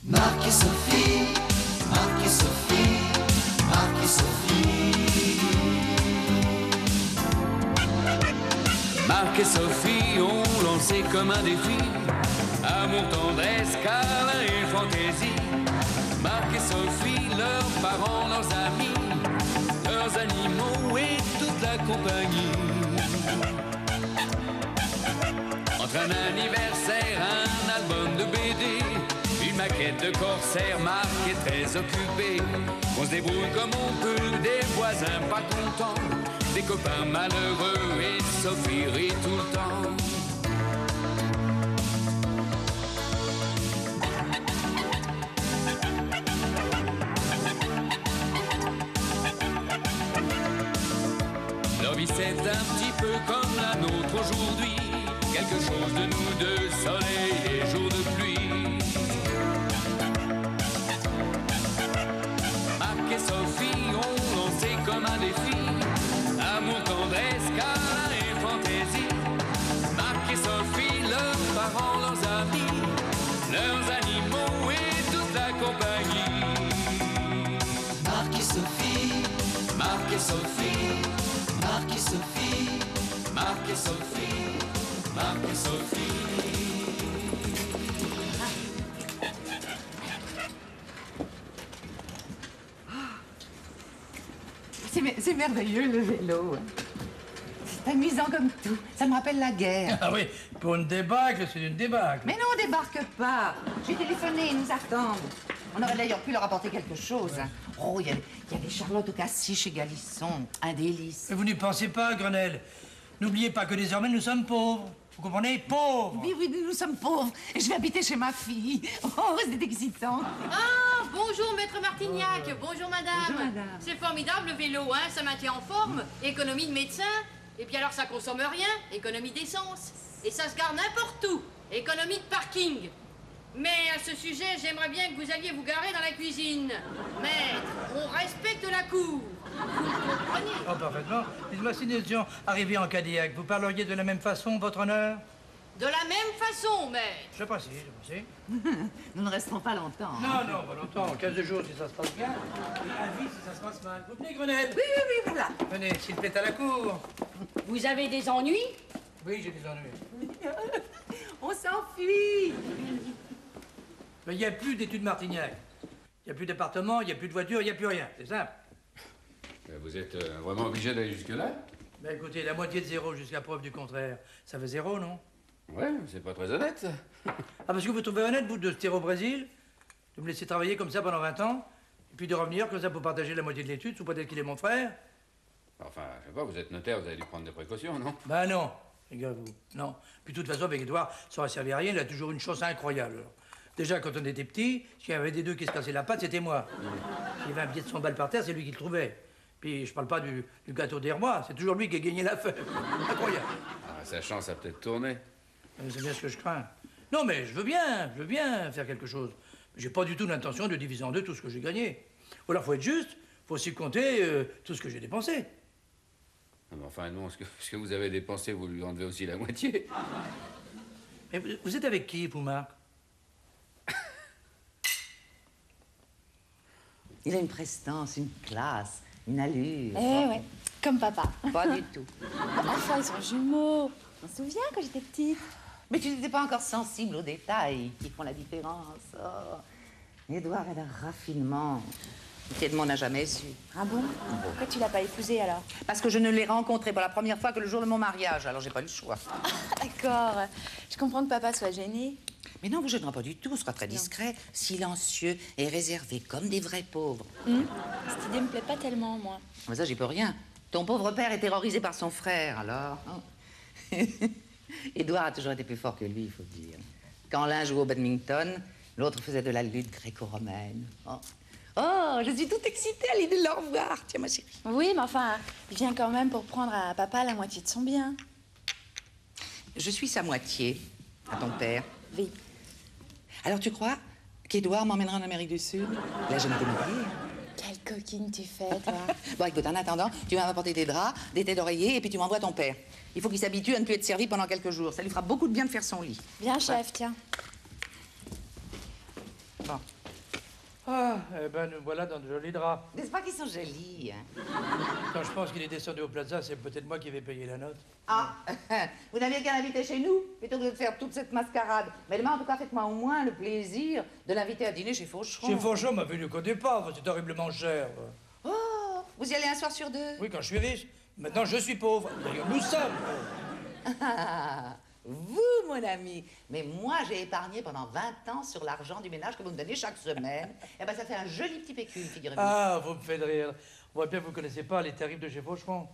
Marc et Sophie, Marc et Sophie, Marc et Sophie. Marc et Sophie ont lancé comme un défi amour, tendresse, câlin et fantaisie. Marc et Sophie, leurs parents, leurs amis, leurs animaux et toute la compagnie. Entre un anniversaire, un album de BD, une maquette de corsaire, Marc est très occupé. On se débrouille comme on peut, des voisins pas contents, des copains malheureux et Sophie rit tout le temps. Leur vie c'est un petit peu comme la nôtre aujourd'hui, quelque chose de nous deux, soleil et jour de pluie. Marc et Sophie ont lancé comme un défi amour, tendresse, câlin et fantaisie. Marc et Sophie, leurs parents, leurs amis, leurs animaux et toute la compagnie. Marc et Sophie, Marc et Sophie, Marc et Sophie, Marc et Sophie, Marc et Sophie. C'est merveilleux le vélo. C'est amusant comme tout. Ça me rappelle la guerre. Ah oui, pour une débâcle, c'est une débâcle. Mais non, on débarque pas. J'ai téléphoné, ils nous attendent. On aurait d'ailleurs pu leur apporter quelque chose. Oh, il y a des charlottes au cassis chez Galisson. Un délice. Mais vous n'y pensez pas, Grenelle. N'oubliez pas que désormais nous sommes pauvres. Vous comprenez? Pauvres. Oui, oui, nous sommes pauvres. Et je vais habiter chez ma fille. Oh, c'est excitant. Ah, bonjour maître Martignac, bonjour madame. Bonjour, madame. C'est formidable le vélo, hein, ça maintient en forme, économie de médecin, et puis alors ça consomme rien, économie d'essence. Et ça se garde n'importe où, économie de parking. Mais à ce sujet, j'aimerais bien que vous alliez vous garer dans la cuisine. Maître, on respecte la cour. Vous comprenez? Oh, parfaitement. Dites-moi, si nous étions arrivés en Cadillac, vous parleriez de la même façon, votre honneur? De la même façon, maître. Je précise, je précise. Nous ne resterons pas longtemps. Non, non, pas longtemps. 15 jours si ça se passe bien. Et un vie si ça se passe mal. Vous venez, Grenelle? Oui, oui, oui, voilà. Venez, s'il plaît, à la cour. Vous avez des ennuis? Oui, j'ai des ennuis. On s'enfuit. Mais il n'y a plus d'études Martignac. Il n'y a plus d'appartement, il n'y a plus de voiture, il n'y a plus rien. C'est simple. Vous êtes vraiment obligé d'aller jusque-là? Ben écoutez, la moitié de zéro jusqu'à preuve du contraire. Ça fait zéro, non? Ouais, c'est pas très honnête, ça. Ah, parce que vous trouvez honnête, vous, de se tirer au Brésil, de me laisser travailler comme ça pendant 20 ans, et puis de revenir comme ça pour partager la moitié de l'étude, sous peut-être qu'il est mon frère? Enfin, je sais pas, vous êtes notaire, vous avez dû prendre des précautions, non? Ben non, les gars, vous. Non. Puis de toute façon, avec Edouard, ça aurait servi à rien, il a toujours une chance incroyable. Alors. Déjà, quand on était petits, s'il y avait des deux qui se cassaient la patte, c'était moi. S'il y avait un billet de 100 balles par terre, c'est lui qui le trouvait. Puis je parle pas du gâteau des rois, c'est toujours lui qui a gagné l'affaire. Incroyable. Ah, sa chance a peut-être tourné. C'est bien ce que je crains. Non, mais je veux bien faire quelque chose. J'ai pas du tout l'intention de diviser en deux tout ce que j'ai gagné. Ou alors, faut être juste, faut aussi compter tout ce que j'ai dépensé. Ah, mais enfin, non, ce que vous avez dépensé, vous lui enlevez aussi la moitié. Mais vous êtes avec qui, vous, Marc? Il a une prestance, une classe, une allure. Eh ouais, comme papa. Pas du tout. Enfin, ils sont jumeaux. On se souvient quand j'étais petite. Mais tu n'étais pas encore sensible aux détails qui font la différence. Oh. Édouard a un raffinement qu'Edmond n'a jamais eu. Ah bon? Pourquoi tu l'as pas épousé alors? Parce que je ne l'ai rencontré pour la première fois que le jour de mon mariage, alors j'ai pas eu le choix. D'accord. Je comprends que papa soit gêné. Mais non, vous ne gênerez pas du tout, on sera très discret, silencieux et réservé, comme des vrais pauvres. Cette idée me plaît pas tellement, moi. Mais ça, j'y peux rien. Ton pauvre père est terrorisé par son frère, alors. Édouard a toujours été plus fort que lui, il faut dire. Quand l'un jouait au badminton, l'autre faisait de la lutte gréco-romaine. Oh, je suis toute excitée à l'idée de le revoir. Tiens, ma chérie. Oui, mais enfin, il vient quand même pour prendre à papa la moitié de son bien. Je suis sa moitié, à ton père. Oui. Alors tu crois qu'Édouard m'emmènera en Amérique du Sud? Il a jamais été marié. Quelle coquine tu fais, toi. Bon, écoute, en attendant, tu vas m'apporter des draps, des têtes d'oreiller, et puis tu m'envoies ton père. Il faut qu'il s'habitue à ne plus être servi pendant quelques jours. Ça lui fera beaucoup de bien de faire son lit. Bien, chef, tiens. Bon, Ah, eh ben, nous voilà dans de jolis draps. N'est-ce pas qu'ils sont jolis, hein? Quand je pense qu'il est descendu au plaza, c'est peut-être moi qui vais payer la note. Ah, vous n'aviez qu'à l'inviter chez nous, plutôt que de faire toute cette mascarade. Mais demain, en tout cas, faites-moi au moins le plaisir de l'inviter à dîner chez Faucheron. Chez Faucheron m'a vu qu'au départ, c'est horriblement cher. Oh, vous y allez un soir sur deux? Oui, quand je suis riche. Maintenant, je suis pauvre. D'ailleurs, nous sommes pauvres. Ah, vous, mon ami. Mais moi, j'ai épargné pendant 20 ans sur l'argent du ménage que vous me donnez chaque semaine. Eh ben, ça fait un joli petit pécule, figurez-vous. Ah, vous me faites rire. On voit bien que vous ne connaissez pas les tarifs de chez Faucheron.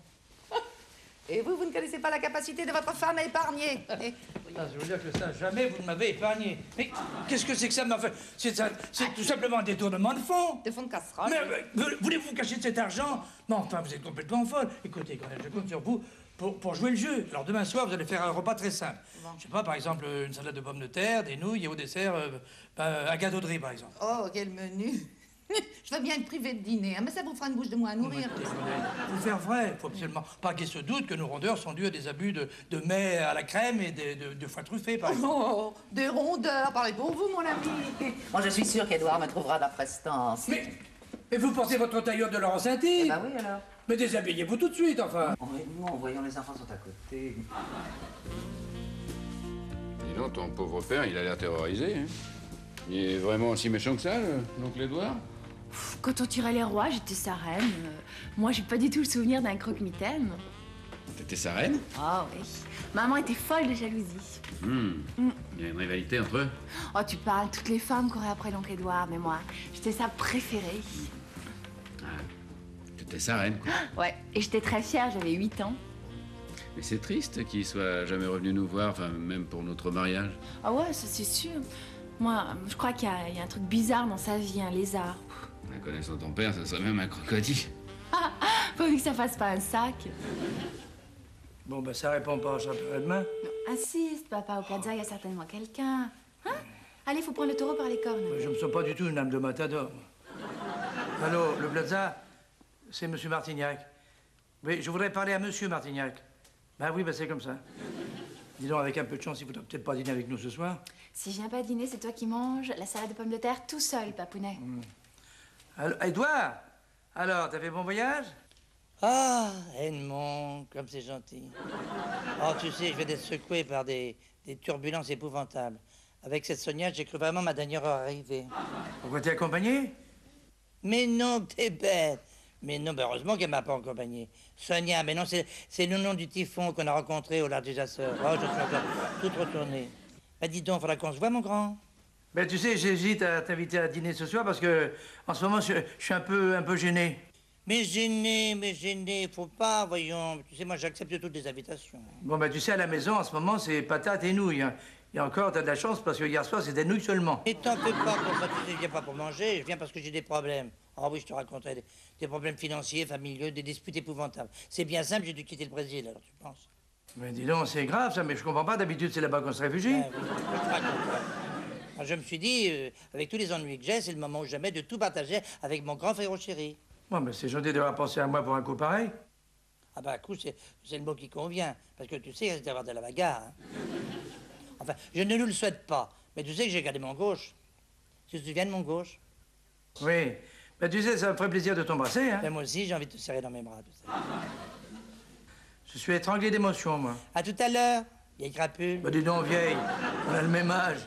Et vous, vous ne connaissez pas la capacité de votre femme à épargner. Ah, je veux dire que ça, jamais vous ne m'avez épargné. Mais qu'est-ce que c'est que ça, ma femme? C'est tout simplement un détournement de fonds. De fond de casserole. Mais voulez-vous vous cacher de cet argent? Non, enfin, vous êtes complètement folle. Écoutez, quand même, je compte sur vous pour jouer le jeu. Alors, demain soir, vous allez faire un repas très simple. Bon. Je sais pas, par exemple, une salade de pommes de terre, des nouilles et au dessert, un gâteau de riz, par exemple. Oh, quel menu. Je veux bien être privé de dîner, hein, mais ça vous fera une bouche de moins à nourrir. Faut faire vrai, faut absolument pas qu'il se doute que nos rondeurs sont dus à des abus de mets à la crème et de foie truffé, par exemple. Oh, des rondeurs, parlez pour vous, mon ami. Moi, je suis sûre qu'Edouard me trouvera de la prestance. Mais vous portez votre tailleur de Laurent Sainty? Eh ben oui, alors. Mais déshabillez-vous tout de suite, enfin. Oh, mais nous, en voyant les enfants sont à côté. Dis donc, ton pauvre père, il a l'air terrorisé. Hein. Il est vraiment aussi méchant que ça, l'oncle Édouard? Quand on tirait les rois, j'étais sa reine. Moi, j'ai pas du tout le souvenir d'un croque-mitaine. T'étais sa reine? Ah oui. Maman était folle de jalousie. Il y a une rivalité entre eux? Oh, tu parles, toutes les femmes couraient après l'oncle Édouard, mais moi, j'étais sa préférée. Ah, t'étais sa reine, quoi. Ouais, et j'étais très fière, j'avais 8 ans. Mais c'est triste qu'il soit jamais revenu nous voir, enfin, même pour notre mariage. Ah ouais, ça c'est sûr. Moi, je crois qu'il y a un truc bizarre dans sa vie, un lézard. Connaissant ton père, ça serait même un crocodile. Pourvu que ça fasse pas un sac. Bon, ben, ça répond pas, je rappellerai demain. Insiste, papa, au plaza, il y a certainement quelqu'un. Hein? Allez, faut prendre le taureau par les cornes. Je me sens pas du tout une âme de matador. Allô, le plaza, c'est monsieur Martignac. Oui, je voudrais parler à monsieur Martignac. Ben oui, ben c'est comme ça. Dis donc, avec un peu de chance, il faudra peut-être pas dîner avec nous ce soir. Si je viens pas dîner, c'est toi qui manges la salade de pommes de terre tout seul, papounet. Allô, Edouard, alors, t'as fait bon voyage? Ah, Edmond, comme c'est gentil. Oh, tu sais, je vais d'être secoué par des turbulences épouvantables. Avec cette Sonia, j'ai cru vraiment ma dernière heure arriver. Pourquoi t'es accompagné? Mais non, t'es bête. Mais non, ben heureusement qu'elle m'a pas accompagné. Sonia, mais non, c'est le nom du typhon qu'on a rencontré au large des Açores. Oh, je suis encore toute retournée. Bah dis donc, faudra qu'on se voit, mon grand. Ben, tu sais, j'hésite à t'inviter à dîner ce soir parce que, en ce moment, je suis un peu gêné. Mais gêné, faut pas, voyons. Tu sais, moi, j'accepte toutes les invitations. Bon, ben, tu sais, à la maison, en ce moment, c'est patates et nouilles. Hein. Et encore, t'as de la chance parce que hier soir, c'était des nouilles seulement. Et t'en fais pas pour ça, tu sais, je viens pas pour manger, je viens parce que j'ai des problèmes. Ah oui, je te raconterai des problèmes financiers, familiaux, des disputes épouvantables. C'est bien simple, j'ai dû quitter le Brésil, alors tu penses? Mais dis donc, c'est grave ça, mais je comprends pas, d'habitude, c'est là-bas qu'on se réfugie. Oui, je te raconterai. Alors, je me suis dit, avec tous les ennuis que j'ai, c'est le moment ou jamais de tout partager avec mon grand frère chéri. Bon, mais c'est gentil d'avoir pensé à moi pour un coup pareil. Ah bah, coup, c'est le mot qui convient, parce que tu sais, il risque d'avoir de la bagarre. Hein. Enfin, je ne nous le souhaite pas, mais tu sais que j'ai gardé mon gauche. Tu te souviens de mon gauche? Oui. Ben, tu sais, ça me ferait plaisir de t'embrasser, hein. Ben, moi aussi, j'ai envie de te serrer dans mes bras, tout ça. Je suis étranglé d'émotion, moi. À tout à l'heure, vieille crapule. Ben, dis donc, vieille, on a le même âge.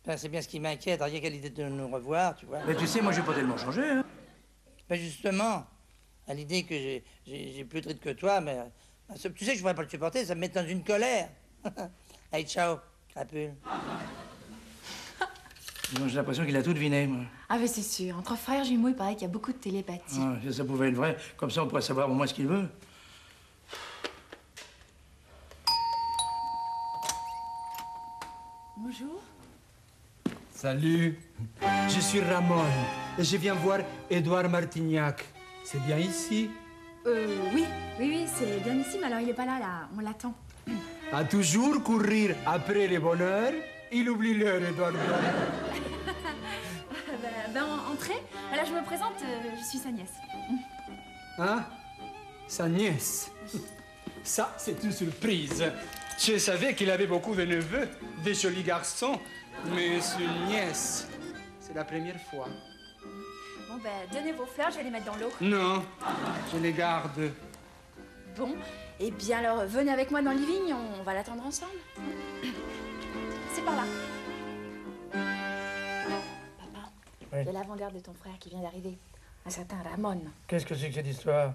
Ben, c'est bien ce qui m'inquiète, rien qu'à l'idée de nous revoir, tu vois. Mais tu sais, moi, j'ai pas tellement changé, hein. Ben, justement, à l'idée que j'ai plus de ride que toi, mais... tu sais que je pourrais pas le supporter, ça me met dans une colère. Allez, ciao, crapule. Non, j'ai l'impression qu'il a tout deviné, moi. Ah mais c'est sûr, entre frères jumeaux, il paraît qu'il y a beaucoup de télépathie. Ah, si ça pouvait être vrai, comme ça, on pourrait savoir au moins ce qu'il veut. Bonjour. Salut, je suis Ramon et je viens voir Édouard Martignac. C'est bien ici? Oui, c'est bien ici, mais alors il est pas là, on l'attend. À toujours courir après les bonheurs, il oublie l'heure, Édouard. Entrez. Alors je me présente, je suis sa nièce. Hein? Sa nièce. Ça, c'est une surprise. Je savais qu'il avait beaucoup de neveux, des jolis garçons, mais une nièce, c'est la première fois. Bon, ben, donnez vos fleurs, je vais les mettre dans l'eau. Non, je les garde. Bon, et bien alors, venez avec moi dans le living, on va l'attendre ensemble. C'est par là. Papa, il y a l'avant-garde de ton frère qui vient d'arriver. Un certain Ramon. Qu'est-ce que c'est que cette histoire?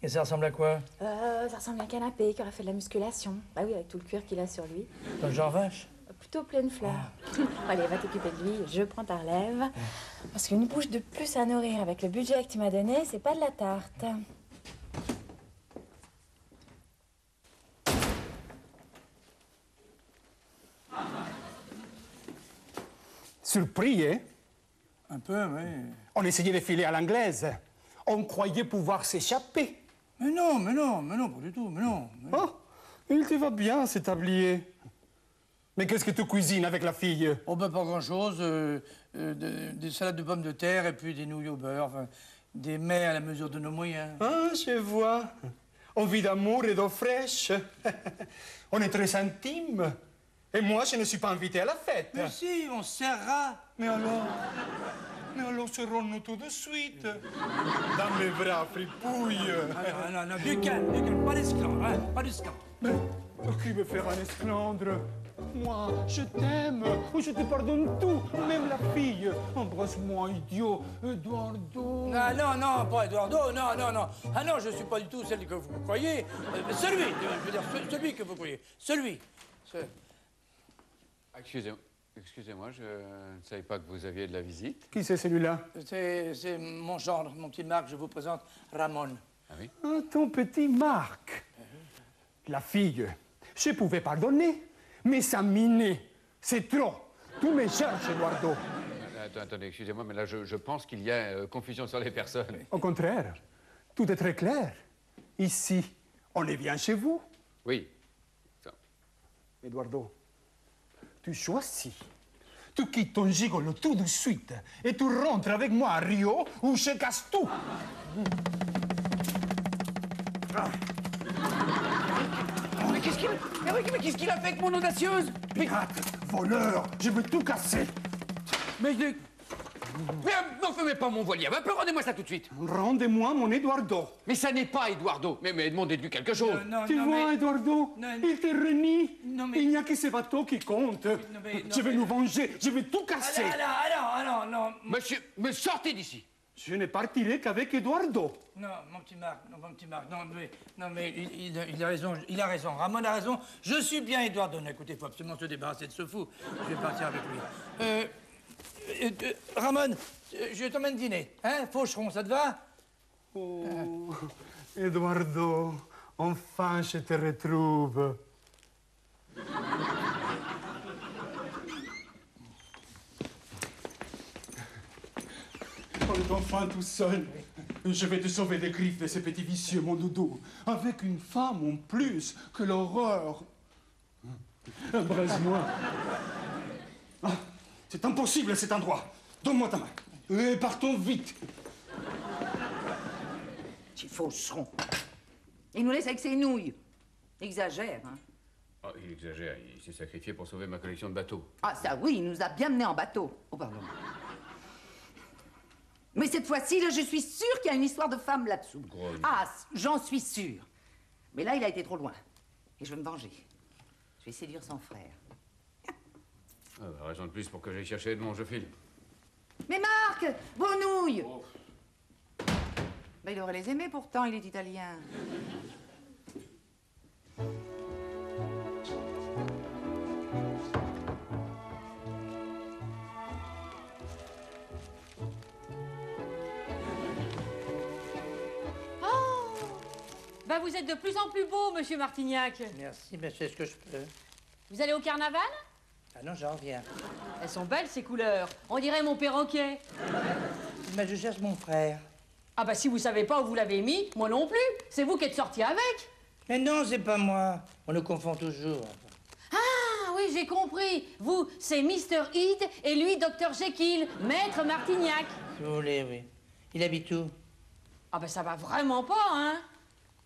Et ça ressemble à quoi? Ça ressemble à un canapé qui aurait fait de la musculation. Bah oui, avec tout le cuir qu'il a sur lui. Dans le genre vache? Plutôt pleine fleurs. Allez, va t'occuper de lui, je prends ta relève. Parce qu'une bouche de plus à nourrir avec le budget que tu m'as donné, c'est pas de la tarte. Surpris, hein? Un peu, oui. On essayait de filer à l'anglaise. On croyait pouvoir s'échapper. Mais non, pas du tout, mais non. Oh, il te va bien, cet tablier. Mais qu'est-ce que tu cuisines avec la fille? Oh, ben, pas grand-chose. Des salades de pommes de terre et puis des nouilles au beurre. Enfin, des mets à la mesure de nos moyens. Ah, je vois. On vit d'amour et d'eau fraîche. On est très intimes. Et moi, je ne suis pas invité à la fête. Mais si, on se serra. Mais alors serrons-nous tout de suite. Dans mes bras, fripouille. Non, du calme, pas d'esclandre, hein, pas d'esclandre. Mais qui me fera un esclandre? Moi, je t'aime. Je te pardonne tout, même la fille. Embrasse-moi, idiot. Eduardo. Non, pas Eduardo, non. Ah non, je suis pas du tout celle que vous croyez. Celui, je veux dire, celui que vous croyez. Celui. Excusez-moi, je ne savais pas que vous aviez de la visite. Qui c'est celui-là? C'est mon gendre, mon petit Marc, je vous présente Ramon. Ah oui? Ah, ton petit Marc. La fille, je pouvais pardonner, mais ça minait. C'est trop. Tout me cherche, Eduardo. Attendez, excusez-moi, mais là, je pense qu'il y a confusion sur les personnes. Au contraire, tout est très clair. Ici, on est bien chez vous. Oui. Eduardo, tu choisis. Tu quittes ton gigolo tout de suite et tu rentres avec moi à Rio où je casse tout. Mais qu'est-ce qu'il a fait avec mon audacieuse? Pirate, voleur, je veux tout casser. Mais n'enfumez pas mon voilier. Rendez-moi ça tout de suite. Rendez-moi mon Eduardo. Mais ça n'est pas Eduardo. Mais demandez-lui quelque chose. Tu vois, Eduardo, il te renie. Non, mais- Il n'y a que ces bateaux qui comptent. Je vais nous venger, je vais tout casser. Ah non. Monsieur, me sortez d'ici. Je ne partirai qu'avec Eduardo. Non, mon petit Marc, non, mais il a raison, Ramon a raison. Je suis bien Eduardo. Écoutez, il faut absolument se débarrasser de ce fou. Je vais partir avec lui. Ramon, je t'emmène dîner, hein, Faucheron, ça te va? Oh, Eduardo, enfin je te retrouve. On est enfin tout seul. Je vais te sauver des griffes de ces petits vicieux, mon doudou. Avec une femme en plus, que l'horreur. Embrasse-moi. Ah, c'est impossible cet endroit. Donne-moi ta main. Et partons vite. Tu faucheron. Il nous laisse avec ses nouilles. Exagère, hein. Oh, il exagère. Il s'est sacrifié pour sauver ma collection de bateaux. Ah, ça oui, il nous a bien menés en bateau. Oh, pardon. Mais cette fois-ci, là, je suis sûre qu'il y a une histoire de femme là-dessous. Grogne. Ah, j'en suis sûre. Mais là, il a été trop loin. Et je vais me venger. Je vais séduire son frère. Ah, bah, raison de plus pour que j'aille chercher Edmond, je file. Mais Marc, vos nouilles! Ben, il aurait les aimé pourtant, il est italien. Bah, vous êtes de plus en plus beau, monsieur Martignac. Merci, mais c'est ce que je peux. Vous allez au carnaval? Ah non, j'en reviens. Elles sont belles, ces couleurs. On dirait mon perroquet. Mais je cherche mon frère. Ah bah, si vous savez pas où vous l'avez mis, moi non plus. C'est vous qui êtes sorti avec. Mais non, c'est pas moi. On nous confond toujours. Ah oui, j'ai compris. Vous, c'est Mr. Hyde et lui, Dr. Jekyll, maître Martignac. Si vous voulez, oui. Il habite où? Ah bah, ça va vraiment pas, hein.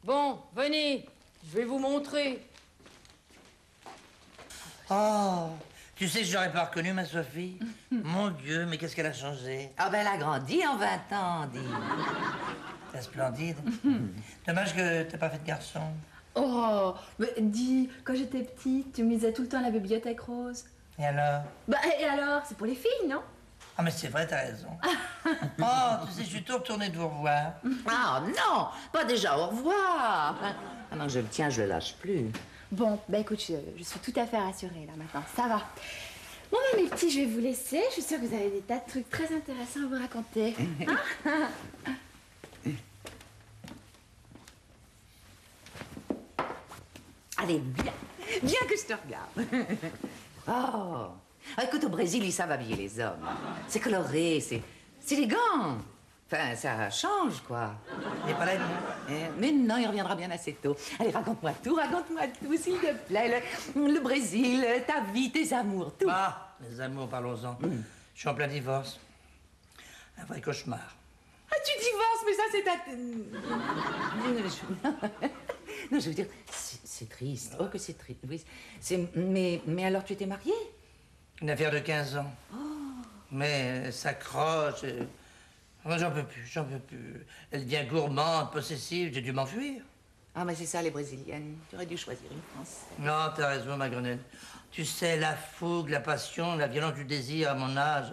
Bon, venez, je vais vous montrer. Ah, Tu sais, je l'aurais pas reconnue, ma Sophie. Mon Dieu, mais qu'est-ce qu'elle a changé. Ah ben, elle a grandi en 20 ans, dis. C'est splendide. Dommage que t'aies pas fait de garçon. Oh, mais dis, quand j'étais petite, tu me lisais tout le temps la bibliothèque rose. Et alors? Bah, et alors? C'est pour les filles, non? Ah, mais c'est vrai, t'as raison. Oh, tu sais, je suis tout retourné de vous revoir. Ah non, pas déjà, au revoir. Ah non, je le tiens, je le lâche plus. Bon, bah écoute, je suis tout à fait rassurée là maintenant, ça va. Bon, bah, mes petits, je vais vous laisser. Je suis sûre que vous avez des tas de trucs très intéressants à vous raconter. Hein? Allez, viens que je te regarde. Oh, ah, écoute, au Brésil, ils savent habiller les hommes. C'est coloré, c'est élégant. Enfin, ça change, quoi. Il n'est pas là, Mais non, il reviendra bien assez tôt. Allez, raconte-moi tout, s'il te plaît. Le Brésil, ta vie, tes amours, tout. Ah, les amours, parlons-en. Je suis en plein divorce. Un vrai cauchemar. Ah, tu divorces, mais ça, c'est ta... Non, je veux dire, c'est triste. Oh, que c'est triste. Oui, mais alors, tu étais mariée? Une affaire de 15 ans. Oh. Mais elle s'accroche. Moi, j'en peux plus. Elle devient gourmande, possessive, j'ai dû m'enfuir. Ah, mais c'est ça, les Brésiliennes. Tu aurais dû choisir une Française. Non, t'as raison, ma grenade. Tu sais, la fougue, la passion, la violence du désir à mon âge,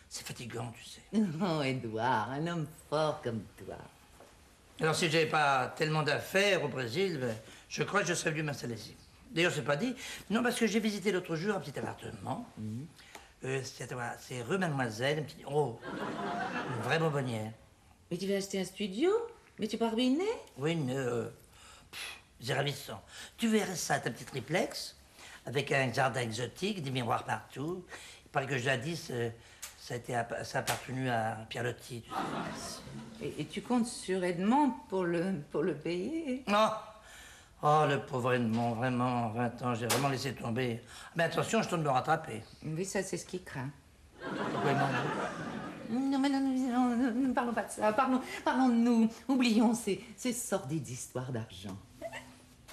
c'est fatigant, tu sais. Oh, Édouard, un homme fort comme toi. Alors, si j'avais pas tellement d'affaires au Brésil, ben, je crois que je serais venu m'installer ici. D'ailleurs, c'est pas dit. Non, parce que j'ai visité l'autre jour un petit appartement. C'est rue Mademoiselle, oh, une vraie bonbonnière. Mais tu veux acheter un studio? Mais tu pas ruiné? Oui, c'est ravissant. Tu verrais ça, ta petite triplex, avec un jardin exotique, des miroirs partout. Il paraît que jadis, ça a appartenu à Pierre Loti. Et tu comptes sur Edmond pour le payer? Non. Oh, le pauvre Edmond, vraiment, 20 ans, j'ai vraiment laissé tomber. Mais attention, je tourne me rattraper. Oui, ça, c'est ce qui craint. Pourquoi il m'en veut? Non, mais non, ne parlons pas de ça. Parlons de nous. Oublions ces sordides histoires d'argent.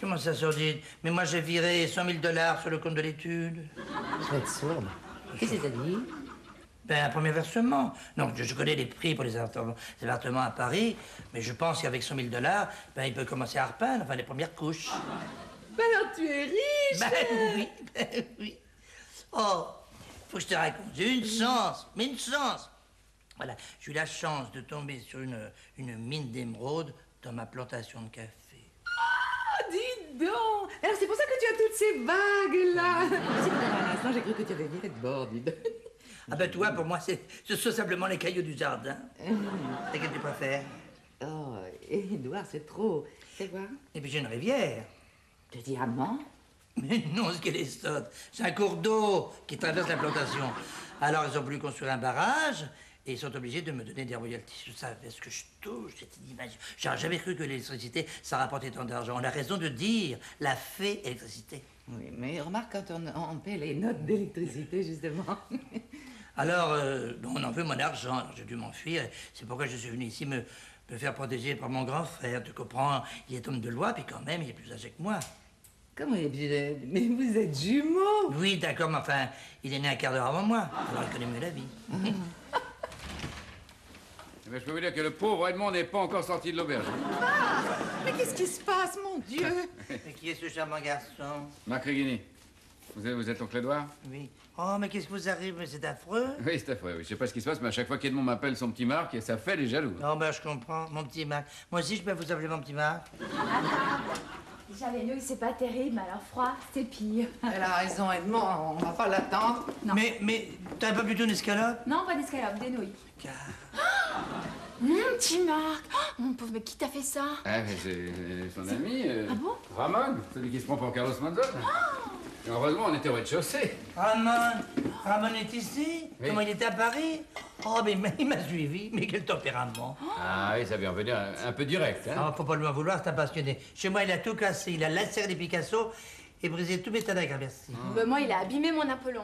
Comment ça, sordide? Mais moi, j'ai viré 100 000 $ sur le compte de l'étude. Tu vas être sourde. Qu'est-ce que ça dit? Ben, un premier versement. Non, je connais les prix pour les appartements à Paris, mais je pense qu'avec 100 000 $, ben, il peut commencer à repeindre, enfin, les premières couches. Ben alors, tu es riche! Ben oui. Oh, faut que je te raconte. J'ai eu une chance, mais une chance. Voilà, j'ai eu la chance de tomber sur une mine d'émeraude dans ma plantation de café. Ah, dis donc! Alors, c'est pour ça que tu as toutes ces bagues-là! C'est que pendant un instant, j'ai cru que tu avais viré de bord, dis donc. Ah ben toi, pour moi, ce sont simplement les cailloux du jardin. C'est qu'est-ce que tu préfères? Oh, Édouard, c'est trop. Fais voir. Et puis j'ai une rivière. De diamants? Mais non, ce qu'elle est sotte. C'est un cours d'eau qui traverse la plantation. Alors, ils ont voulu construire un barrage et ils sont obligés de me donner des royalties. Vous savez ce que je touche, cette image. J'aurais jamais cru que l'électricité, ça rapportait tant d'argent. On a raison de dire la fée électricité. Oui, mais remarque quand on paie les notes d'électricité, justement. Alors, on en veut mon argent, alors j'ai dû m'enfuir. C'est pourquoi je suis venu ici me faire protéger par mon grand frère. Tu comprends, il est homme de loi, puis quand même, il est plus âgé que moi. Comment il est plus... Mais vous êtes jumeaux? Oui, d'accord, mais enfin, il est né un quart d'heure avant moi. Alors il connaît mieux la vie. Mais je peux vous dire que le pauvre Edmond n'est pas encore sorti de l'auberge. Ah! Mais qu'est-ce qui se passe, mon Dieu? Mais qui est ce charmant garçon? Marc Riguini. Vous êtes oncle Édouard? Oui. Oh, mais qu'est-ce qui vous arrive? Mais c'est affreux. Oui, c'est affreux, oui. Je sais pas ce qui se passe, mais à chaque fois qu'Edmond m'appelle son petit Marc, ça fait les jaloux. Non, ben, je comprends. Mon petit Marc. Moi aussi, je peux vous appeler mon petit Marc. Déjà, les nouilles, c'est pas terrible, mais alors froid, c'est pire. Elle a raison, Edmond, on va pas l'attendre. Non. Mais t'avais pas plutôt une escalope? Non, pas d'escalope, des nouilles. Mon petit Marc! Oh, mon pauvre, mais qui t'a fait ça? Ah, mais c'est son ami. Ah bon? Ramon, celui qui se prend pour Carlos Monzon. Et heureusement, on était au rez-de-chaussée. Ramon est ici? Oui. Comment il était à Paris? Oh, mais il m'a suivi. Mais quel tempérament. Ah oui, ça vient venir un peu direct, hein. Ah, faut pas lui en vouloir, c'est un passionné. Chez moi, il a tout cassé. Il a lacéré des Picasso et brisé tous mes tas d'agraversis. Bah, moi, il a abîmé mon Apollon.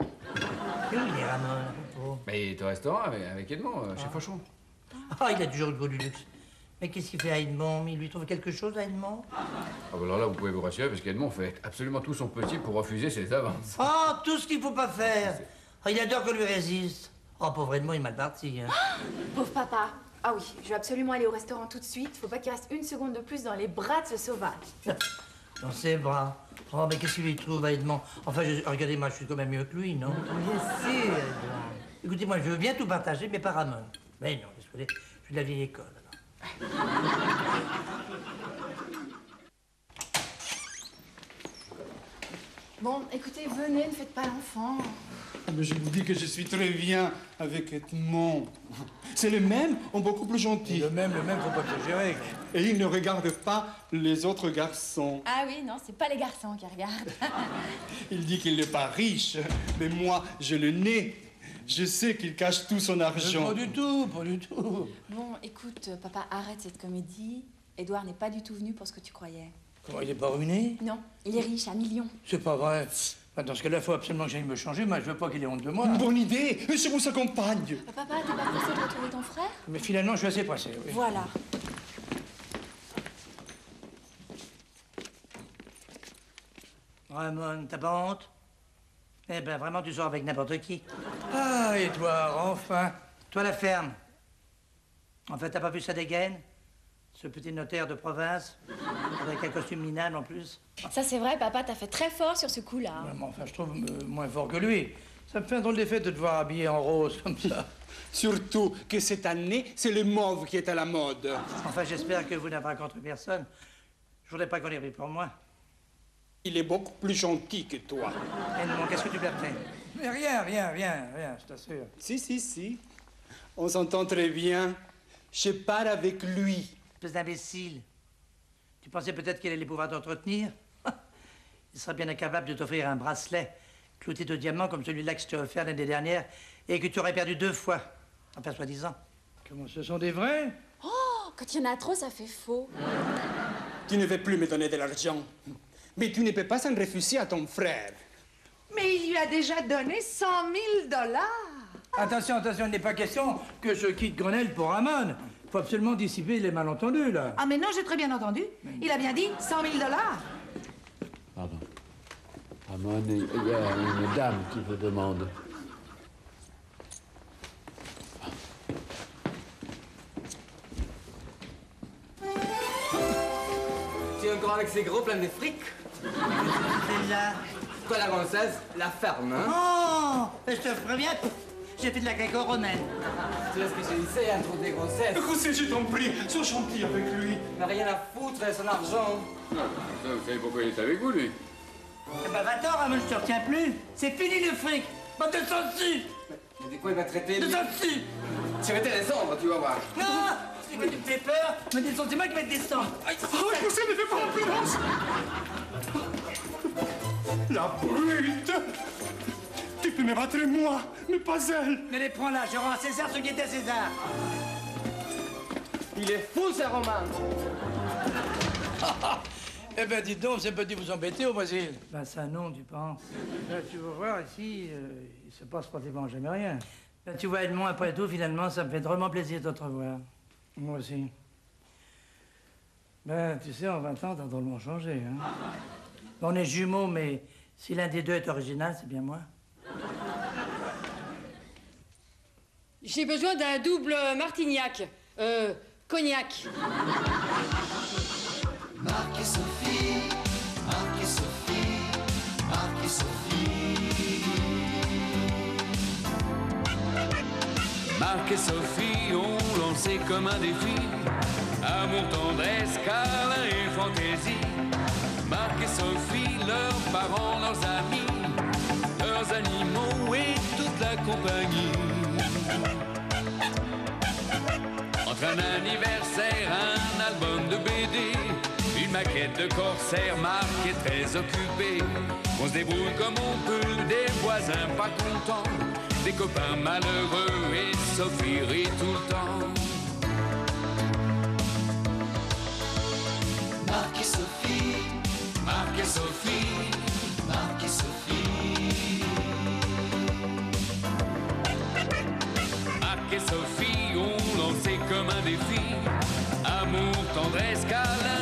Et où il est, Ramon, à propos? Mais il est au restaurant avec Edmond, chez Fauchon. Ah, il a toujours eu du luxe. Mais qu'est-ce qu'il fait à Edmond? Il lui trouve quelque chose à Edmond? Ah bah alors là, vous pouvez vous rassurer, parce qu'Edmond fait absolument tout son possible pour refuser ses avances. Oh, tout ce qu'il faut pas faire. Oh, il adore qu'on lui résiste. Oh, pauvre Edmond, il est mal parti. Hein. Pauvre papa. Ah oui, je vais absolument aller au restaurant tout de suite. Faut pas qu'il reste une seconde de plus dans les bras de ce sauvage. Dans ses bras. Oh, mais qu'est-ce qu'il lui trouve à Edmond? Enfin, regardez-moi, je suis quand même mieux que lui, non? Bien sûr, Edmond. Écoutez, moi, je veux bien tout partager, mais pas Ramon. Mais non, désolé, je suis de la vieille école, alors. Bon, écoutez, venez, ne faites pas l'enfant. Ah, mais je vous dis que je suis très bien avec Edmond. C'est le même, en beaucoup plus gentil. Le même, faut pas te gérer. Et il ne regarde pas les autres garçons. Ah oui, non, c'est pas les garçons qui regardent. Il dit qu'il n'est pas riche, mais moi, je le nais. Je sais qu'il cache tout son argent. Pas du tout, pas du tout. Bon, écoute, papa, arrête cette comédie. Édouard n'est pas du tout venu pour ce que tu croyais. Comment, il est pas ruiné? Non, il est riche, à millions. C'est pas vrai. Dans ce cas-là, il faut absolument que j'aille me changer. Moi, je veux pas qu'il ait honte de moi. Une bonne idée, je vous accompagne. Papa, t'es pas pressé de retrouver ton frère? Mais finalement, je suis assez pressé, oui. Voilà. Ramon, t'as pas honte? Eh ben, vraiment, tu sors avec n'importe qui. Ah, Édouard, enfin. Toi, la ferme. En fait, t'as pas vu sa dégaine? Ce petit notaire de province, avec un costume minable en plus. Ça, c'est vrai, papa, t'as fait très fort sur ce coup-là. Ouais, mais enfin, je trouve moins fort que lui. Ça me fait un drôle d'effet de te voir habillé en rose comme ça. Surtout que cette année, c'est le mauve qui est à la mode. Enfin, j'espère que vous n'avez rencontré personne. Je voudrais pas qu'on ait pris pour moi. Il est beaucoup plus gentil que toi. Edmond, qu'est-ce que tu perds? Mais rien, je t'assure. Si. On s'entend très bien. Je pars avec lui. Espèce d'imbécile. Tu pensais peut-être qu'il allait pouvoir t'entretenir? Il serait bien incapable de t'offrir un bracelet clouté de diamants comme celui-là que je t'ai offert l'année dernière et que tu aurais perdu 2 fois. Enfin, soi-disant. Comment, ce sont des vrais? Oh, quand il y en a trop, ça fait faux. Tu ne veux plus me donner de l'argent. Mais tu ne peux pas s'en refuser à ton frère. Mais il lui a déjà donné 100 000 $. Attention, il n'est pas question que je quitte Grenelle pour Ramon. Il faut absolument dissiper les malentendus, là. Ah mais non, j'ai très bien entendu. Il a bien dit 100 000 $. Pardon. Ramon, il y a une dame qui vous demande. Tu es encore avec ces gros pleins de fric? Celle-là. Toi, la française, la ferme, hein? Oh, je te préviens, j'ai fait de la gréco-romaine. Tu vois ce que je disais, un trou des grossesses. José, je t'en prie, sois gentil avec lui. Il n'a rien à foutre, son argent. Non, ça, vous savez pourquoi il est avec vous, lui? Eh ben, va-t'en, Ramon, je te retiens plus. C'est fini le fric. Va te sens dessus. Mais de quoi il m'a traité? Te sens dessus. Tu vas te descendre, tu vas voir. Non, c'est que tu me fais peur. Mais descends, c'est moi qui vais te descendre. Oh, José, ne fais pas l'ambulance. La brute. Tu peux me battre moi, mais pas elle. Ne les prends là, je rends à César ce qui est à César. Il est fou, ce Romain. Eh ben, dites donc, c'est petit vous embêter au Brésil. Ben, ça non, tu penses. Là, tu vas voir, ici, il se passe pratiquement jamais rien. Ben, tu vois, Edmond, après tout, finalement, ça me fait drôlement plaisir de te revoir. Moi aussi. Ben, tu sais, en 20 ans, t'as drôlement changé, hein. On est jumeaux, mais si l'un des deux est original, c'est bien moi. J'ai besoin d'un double Martignac. Cognac. Marc et Sophie, Marc et Sophie, Marc et Sophie. Marc et Sophie ont lancé comme un défi amour, tendresse, câlin et fantaisie. Marc et Sophie, leurs parents, leurs amis, leurs animaux et toute la compagnie. Entre un anniversaire, un album de BD, une maquette de corsaire, Marc est très occupé. On se débrouille comme on peut, des voisins pas contents, des copains malheureux et Sophie rit tout le temps. Marc et Sophie, Marc et Sophie, Marc et Sophie. Marc et Sophie ont lancé comme un défi amour, tendresse câlin.